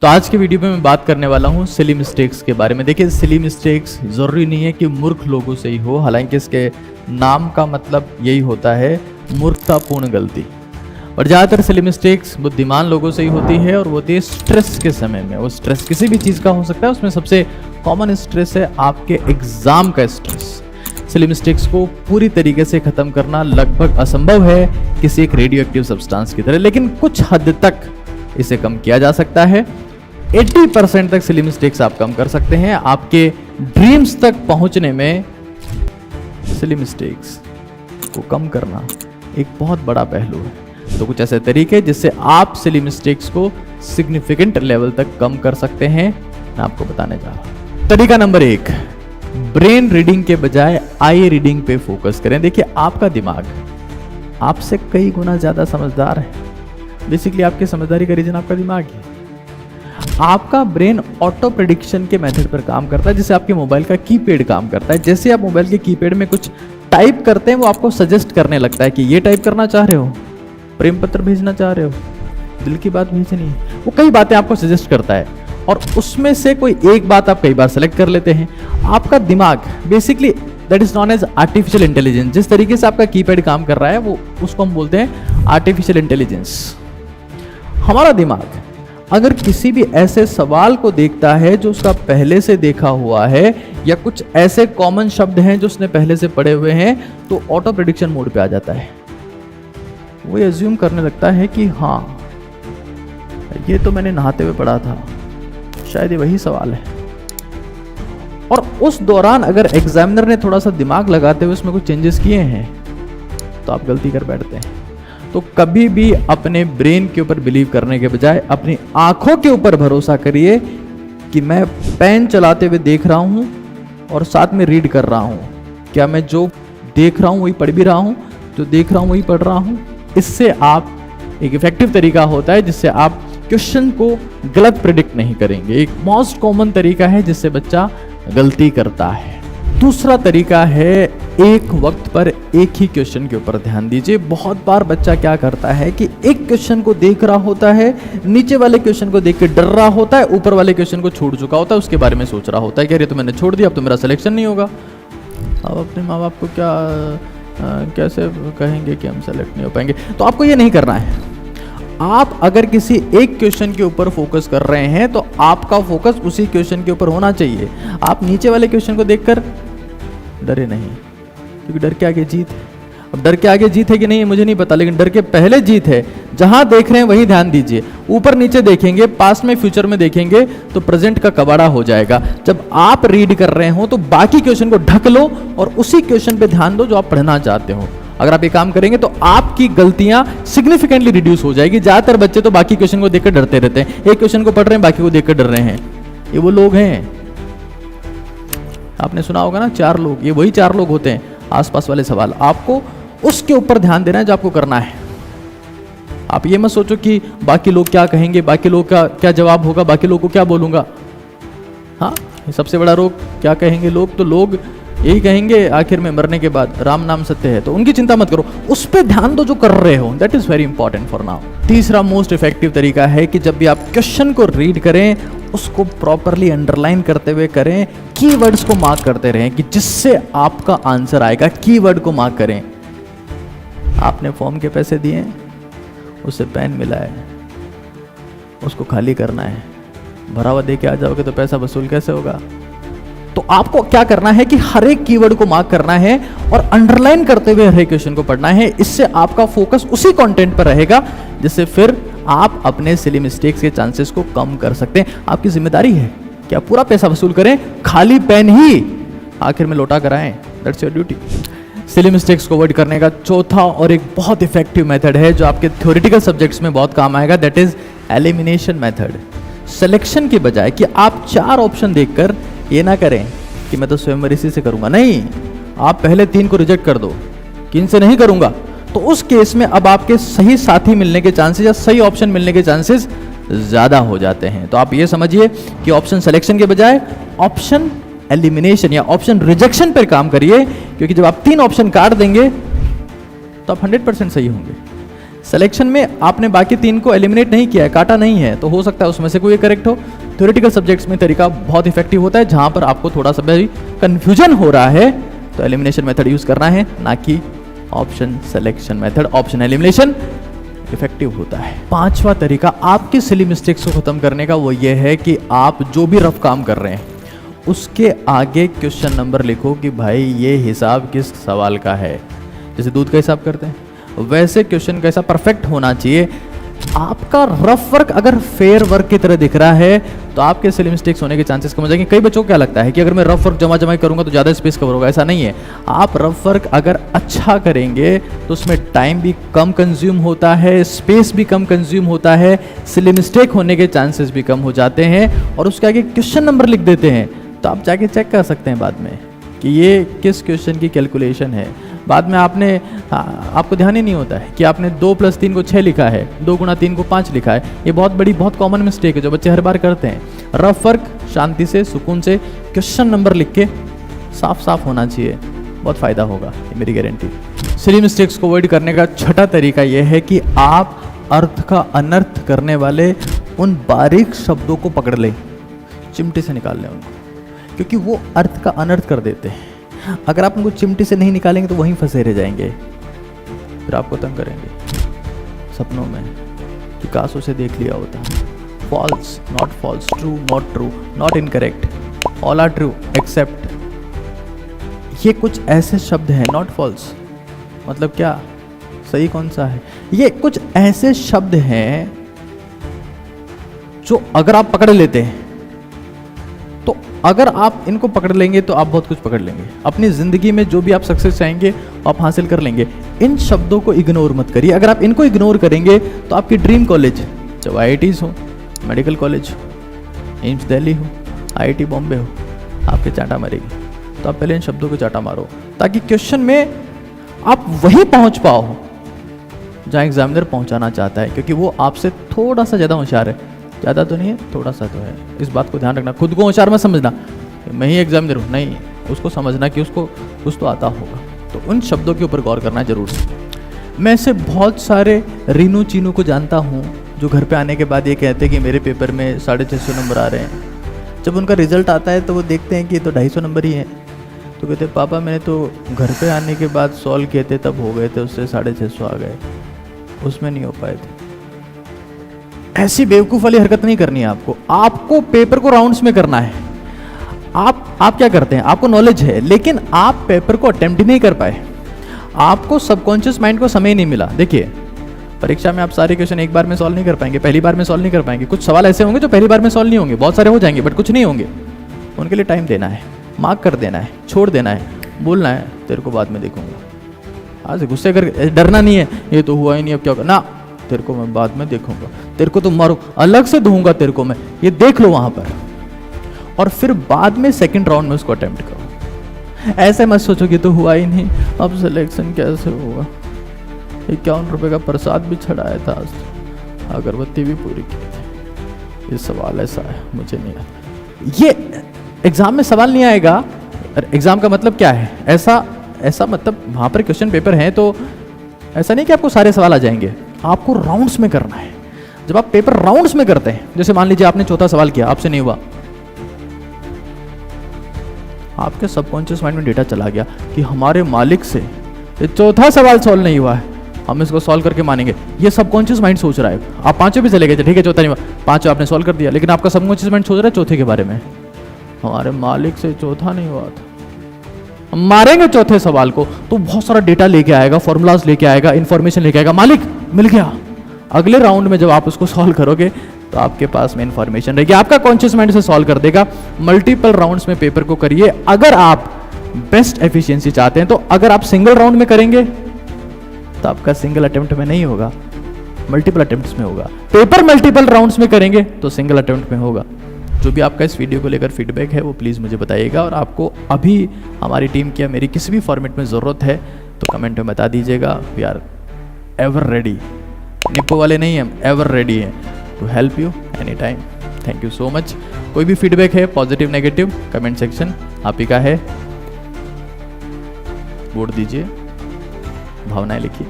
तो आज के वीडियो में मैं बात करने वाला हूँ सिली मिस्टेक्स के बारे में। देखिए, सिली मिस्टेक्स ज़रूरी नहीं है कि मूर्ख लोगों से ही हो, हालांकि इसके नाम का मतलब यही होता है मूर्खतापूर्ण गलती। और ज़्यादातर सिली मिस्टेक्स बुद्धिमान लोगों से ही होती है और वो होती है स्ट्रेस के समय में। वो स्ट्रेस किसी भी चीज़ का हो सकता है, उसमें सबसे कॉमन स्ट्रेस है आपके एग्ज़ाम का स्ट्रेस। सिली मिस्टेक्स को पूरी तरीके से ख़त्म करना लगभग असंभव है किसी एक रेडियो एक्टिव सब्सटेंस की तरह, लेकिन कुछ हद तक इसे कम किया जा सकता है। 80% तक सिली मिस्टेक्स आप कम कर सकते हैं। आपके ड्रीम्स तक पहुंचने में सिली मिस्टेक्स को कम करना एक बहुत बड़ा पहलू है। तो कुछ ऐसे तरीके जिससे आप सिली मिस्टेक्स को सिग्निफिकेंट लेवल तक कम कर सकते हैं, मैं आपको बताने जा रहा हूं। तरीका नंबर 1, ब्रेन रीडिंग के बजाय आई रीडिंग पे फोकस करें। देखिए, आपका दिमाग आपसे कई गुना ज्यादा समझदार है। बेसिकली आपकी समझदारी का रीजन आपका दिमाग है। आपका ब्रेन ऑटो प्रेडिक्शन के मेथड पर काम करता है, जिससे आपके मोबाइल का कीपैड काम करता है। जैसे आप मोबाइल के कीपैड में कुछ टाइप करते हैं, वो आपको सजेस्ट करने लगता है कि ये टाइप करना चाह रहे हो, प्रेम पत्र भेजना चाह रहे हो, दिल की बात भेजनी है। वो कई बातें आपको सजेस्ट करता है और उसमें से कोई एक बात आप कई बार सेलेक्ट कर लेते हैं। आपका दिमाग basically that is known as artificial intelligence. जिस तरीके से आपका कीपैड काम कर रहा है, वो उसको हम बोलते हैं आर्टिफिशियल इंटेलिजेंस। हमारा दिमाग अगर किसी भी ऐसे सवाल को देखता है जो उसका पहले से देखा हुआ है, या कुछ ऐसे कॉमन शब्द हैं जो उसने पहले से पढ़े हुए हैं, तो ऑटो प्रेडिक्शन मोड पे आ जाता है। वो एज्यूम करने लगता है कि हाँ, ये तो मैंने नहाते हुए पढ़ा था, शायद ये वही सवाल है। और उस दौरान अगर एग्जामिनर ने थोड़ा सा दिमाग लगाते हुए उसमें कुछ चेंजेस किए हैं, तो आप गलती कर बैठते हैं। तो कभी भी अपने ब्रेन के ऊपर बिलीव करने के बजाय अपनी आंखों के ऊपर भरोसा करिए कि मैं पेन चलाते हुए देख रहा हूं और साथ में रीड कर रहा हूं। क्या मैं जो देख रहा हूं वही पढ़ भी रहा हूं, जो देख रहा हूं वही पढ़ रहा हूं? इससे आप एक इफेक्टिव तरीका होता है जिससे आप क्वेश्चन को गलत प्रेडिक्ट नहीं करेंगे। एक मोस्ट कॉमन तरीका है जिससे बच्चा गलती करता है। दूसरा तरीका है एक वक्त पर एक ही क्वेश्चन के ऊपर ध्यान दीजिए। बहुत बार बच्चा क्या करता है कि एक क्वेश्चन को देख रहा होता है, नीचे वाले क्वेश्चन को देख के डर रहा होता है, ऊपर वाले क्वेश्चन को छोड़ चुका होता है, उसके बारे में सोच रहा होता है कि अरे तो मैंने छोड़ दिया, अब तो मेरा सिलेक्शन नहीं होगा। अब अपने माँ बाप को कैसे कहेंगे कि हम सेलेक्ट नहीं हो पाएंगे? तो आपको ये नहीं करना है। आप अगर किसी एक क्वेश्चन के ऊपर फोकस कर रहे हैं तो आपका फोकस उसी क्वेश्चन के ऊपर होना चाहिए। आप नीचे वाले क्वेश्चन को देखकर डरे नहीं, क्योंकि डर के आगे जीत है। अब डर के आगे जीत है कि नहीं मुझे नहीं पता, लेकिन डर के पहले जीत है। जहां देख रहे हैं वही ध्यान दीजिए। ऊपर नीचे देखेंगे, पास में फ्यूचर में देखेंगे तो प्रेजेंट का कबाड़ा हो जाएगा। जब आप रीड कर रहे हो तो बाकी क्वेश्चन को ढक लो और उसी क्वेश्चन पे ध्यान दो जो आप पढ़ना चाहते हो। अगर आप ये काम करेंगे तो आपकी गलतियां सिग्निफिकेंटली रिड्यूस हो जाएगी। ज्यादातर बच्चे तो बाकी क्वेश्चन को देखकर डरते रहते हैं। एक क्वेश्चन को पढ़ रहे हैं, बाकी को देखकर डर रहे हैं। ये वो लोग हैं, आपने सुना होगा ना, 4 लोग। ये वही 4 लोग होते हैं। आसपास वाले सवाल आपको उसके ऊपर ध्यान देना है जो आपको करना है। आप ये मत सोचो कि बाकी लोग क्या कहेंगे, बाकी लोग का क्या जवाब होगा, बाकी लोग को क्या बोलूंगा। हाँ, सबसे बड़ा रोग क्या कहेंगे लोग, तो लोग यही कहेंगे आखिर में मरने के बाद राम नाम सत्य है। तो उनकी चिंता मत करो, उस पर ध्यान दो जो कर रहे हो। That is very important for now. तीसरा मोस्ट इफेक्टिव तरीका है कि जब भी आप क्वेश्चन को रीड करें उसको प्रॉपरली अंडरलाइन करते हुए करें, कीवर्ड्स को मार्क करते रहें कि जिससे आपका आंसर आएगा। कीवर्ड को मार्क करें। आपने फॉर्म के पैसे दिए, उससे पेन मिला है, उसको खाली करना है। भरा हुआ दे के आ जाओगे तो पैसा वसूल कैसे होगा? तो आपको क्या करना है कि हर एक कीवर्ड को मार्क करना है और अंडरलाइन करते हुए हर एक क्वेश्चन को पढ़ना है। इससे आपका फोकस उसी कंटेंट पर रहेगा, जिससे फिर आप अपने सिली मिस्टेक्स के चांसेस को कम कर सकते हैं। आपकी जिम्मेदारी है कि आप पूरा पैसा वसूल करें, खाली पेन ही आखिर में लौटा कर आएं। That's your duty. Silly mistakes को अवॉइड करने का चौथा और एक बहुत इफेक्टिव मेथड है जो आपके थ्योरेटिकल सब्जेक्ट्स में बहुत काम आएगा। That is elimination method. Selection के बजाय कि आप 4 ऑप्शन देखकर ये ना करें कि मैं तो स्वयंवर इसी से करूंगा। नहीं, आप पहले 3 को रिजेक्ट कर दो कि इनसे नहीं करूंगा। तो उस केस में अब आपके सही साथी मिलने के चांसेस या सही ऑप्शन मिलने के चांसेस ज्यादा हो जाते हैं। तो आप ये समझिए कि ऑप्शन सिलेक्शन के बजाय ऑप्शन एलिमिनेशन या ऑप्शन रिजेक्शन पर काम करिए, क्योंकि जब आप 3 ऑप्शन काट देंगे तो आप 100% सही होंगे। सिलेक्शन में आपने बाकी 3 को एलिमिनेट नहीं किया है, काटा नहीं है, तो हो सकता है उसमें से कोई करेक्ट हो। थ्योरेटिकल सब्जेक्ट्स में तरीका बहुत इफेक्टिव होता है, जहां पर आपको थोड़ा सा भी कंफ्यूजन हो रहा है तो एलिमिनेशन मेथड यूज करना है, ना कि option selection method. Option elimination effective होता है। 5वां तरीका आपके सिली मिस्टेक्स को खत्म करने का वो ये है कि आप जो भी रफ काम कर रहे हैं उसके आगे क्वेश्चन नंबर लिखो कि भाई ये हिसाब किस सवाल का है। जैसे दूध का हिसाब करते हैं वैसे क्वेश्चन का हिसाब परफेक्ट होना चाहिए। आपका रफ वर्क अगर फेयर वर्क की तरह दिख रहा है तो आपके सिली मिस्टेक्स होने के चांसेस कम हो जाएंगे। कई बच्चों को क्या लगता है कि अगर मैं रफ वर्क जमा करूंगा तो ज़्यादा स्पेस कवर होगा, ऐसा नहीं है। आप रफ वर्क अगर अच्छा करेंगे तो उसमें टाइम भी कम कंज्यूम होता है, स्पेस भी कम कंज्यूम होता है, सिली मिस्टेक होने के चांसेस भी कम हो जाते हैं, और उसके आगे क्वेश्चन नंबर लिख देते हैं तो आप जाके चेक कर सकते हैं बाद में कि ये किस क्वेश्चन की कैलकुलेशन है। बाद में आपको ध्यान ही नहीं होता है कि आपने 2 + 3 को 6 लिखा है, 2 × 3 को 5 लिखा है। ये बहुत कॉमन मिस्टेक है जो बच्चे हर बार करते हैं। रफ वर्क शांति से, सुकून से, क्वेश्चन नंबर लिख के साफ होना चाहिए, बहुत फ़ायदा होगा, ये मेरी गारंटी। सिली मिस्टेक्स को अवॉइड करने का छठा तरीका यह है कि आप अर्थ का अनर्थ करने वाले उन बारीक शब्दों को पकड़ लें, चिमटे से निकाल लें उनको, क्योंकि वो अर्थ का अनर्थ कर देते हैं। अगर आप उनको चिमटे से नहीं निकालेंगे तो वहीं फंसे रह जाएंगे, फिर आपको तंग करेंगे सपनों में कि काश उसे देख लिया होता। False, not false, true, not true, not incorrect, all are true except, ये कुछ ऐसे शब्द हैं। नॉट फॉल्स मतलब क्या, सही कौन सा है, ये कुछ ऐसे शब्द हैं जो अगर आप पकड़ लेते हैं तो अगर आप इनको पकड़ लेंगे तो आप बहुत कुछ पकड़ लेंगे। अपनी ज़िंदगी में जो भी आप सक्सेस चाहेंगे आप हासिल कर लेंगे। इन शब्दों को इग्नोर मत करिए। अगर आप इनको इग्नोर करेंगे तो आपकी ड्रीम कॉलेज, चाहे IITs हो, मेडिकल कॉलेज, एम्स दिल्ली हो, IIT बॉम्बे हो, आपके चाटा मारेगी। तो आप पहले इन शब्दों को चाटा मारो ताकि क्वेश्चन में आप वहीं पहुँच पाओ जहाँ एग्जामिनर पहुँचाना चाहता है, क्योंकि वो आपसे थोड़ा सा ज़्यादा होशियार है। ज़्यादा तो नहीं है, थोड़ा सा तो है। इस बात को ध्यान रखना। खुद को होशियार मत समझना मैं ही एग्जामिनर हूँ, नहीं, उसको समझना कि उसको कुछ तो आता होगा। तो उन शब्दों के ऊपर गौर करना जरूर से। मैं ऐसे बहुत सारे रीनू चीनू को जानता हूँ जो घर पे आने के बाद ये कहते हैं कि मेरे पेपर में 650 नंबर आ रहे हैं। जब उनका रिजल्ट आता है तो वो देखते हैं कि ये तो 250 नंबर ही हैं, तो कहते हैं पापा मैंने तो घर पे आने के बाद सॉल्व किए थे तब हो गए थे, उससे 650 आ गए, उसमें नहीं हो पाए थे। ऐसी बेवकूफ़ वाली हरकत नहीं करनी है आपको। आपको पेपर को राउंड्स में करना है। आप क्या करते हैं, आपको नॉलेज है लेकिन आप पेपर को अटेम्प्ट ही नहीं कर पाए, आपको सबकॉन्शियस माइंड को समय नहीं मिला। देखिए परीक्षा में आप सारे क्वेश्चन एक बार में सॉल्व नहीं कर पाएंगे, पहली बार में सॉल्व नहीं कर पाएंगे। कुछ सवाल ऐसे होंगे जो पहली बार में सॉल्व नहीं होंगे, बहुत सारे हो जाएंगे बट कुछ नहीं होंगे। उनके लिए टाइम देना है, मार्क कर देना है, छोड़ देना है, बोलना है तेरे को बाद में देखूंगा। आज गुस्से करके डरना नहीं है, ये तो हुआ ही नहीं अब क्या करना, तेरे को मैं बाद में देखूंगा, तेरे को तो मारू अलग से दूंगा, तेरे को मैं, ये देख लो वहां पर, और फिर बाद में सेकंड राउंड में उसको अटेम्प्ट करो। ऐसे मत सोचो कि तो हुआ ही नहीं, अब सिलेक्शन कैसे होगा। 51 रुपये का प्रसाद भी चढ़ाया था, आज अगरबत्ती भी पूरी की थी। ये सवाल ऐसा है, मुझे नहीं आता। ये एग्जाम में सवाल नहीं आएगा। एग्जाम का मतलब क्या है, ऐसा मतलब वहां पर क्वेश्चन पेपर है तो ऐसा नहीं कि आपको सारे सवाल आ जाएंगे, आपको राउंड्स में करना है। जब आप पेपर राउंड्स में करते हैं, जैसे मान लीजिए आपने चौथा सवाल किया, आपसे नहीं हुआ, आपके सबकॉन्शियस माइंड में डेटा चला गया कि हमारे मालिक से ये चौथा सवाल सॉल्व नहीं हुआ है, हम इसको सॉल्व करके मानेंगे। ये सबकॉन्शियस माइंड सोच रहा है। आप पांचों भी चले गए, ठीक है चौथा नहीं हुआ, पांचों आपने सॉल्व कर दिया, लेकिन आपका सबकॉन्शियस माइंड सोच रहा है चौथे के बारे में, हमारे मालिक से चौथा नहीं हुआ था, हम मारेंगे चौथे सवाल को। तो बहुत सारा डेटा लेके आएगा, फॉर्मूलाज लेके आएगा, इंफॉर्मेशन लेके आएगा, मालिक मिल गया। अगले राउंड में जब आप उसको सॉल्व करोगे तो आपके पास में इंफॉर्मेशन रहेगी, आपका कॉन्शियस माइंड से सॉल्व कर देगा। मल्टीपल राउंड्स में पेपर को करिए अगर आप बेस्ट एफिशिएंसी चाहते हैं। तो अगर आप सिंगल राउंड में करेंगे तो आपका सिंगल अटेम्प्ट में नहीं होगा, मल्टीपल अटेम्प्ट्स में होगा। पेपर मल्टीपल राउंड्स में करेंगे तो सिंगल अटेम्प्ट में होगा। जो भी आपका इस वीडियो को लेकर फीडबैक है वो प्लीज़ मुझे बताइएगा, और आपको अभी हमारी टीम की या मेरी किसी भी फॉर्मेट में ज़रूरत है तो कमेंट में बता दीजिएगा। We are ever ready, Nippo वाले नहीं, हम एवर रेडी हैं to help you any time. Thank you so much. कोई भी फीडबैक है पॉजिटिव नेगेटिव, कमेंट सेक्शन आप ही का है, वोट दीजिए, भावनाएं लिखिए।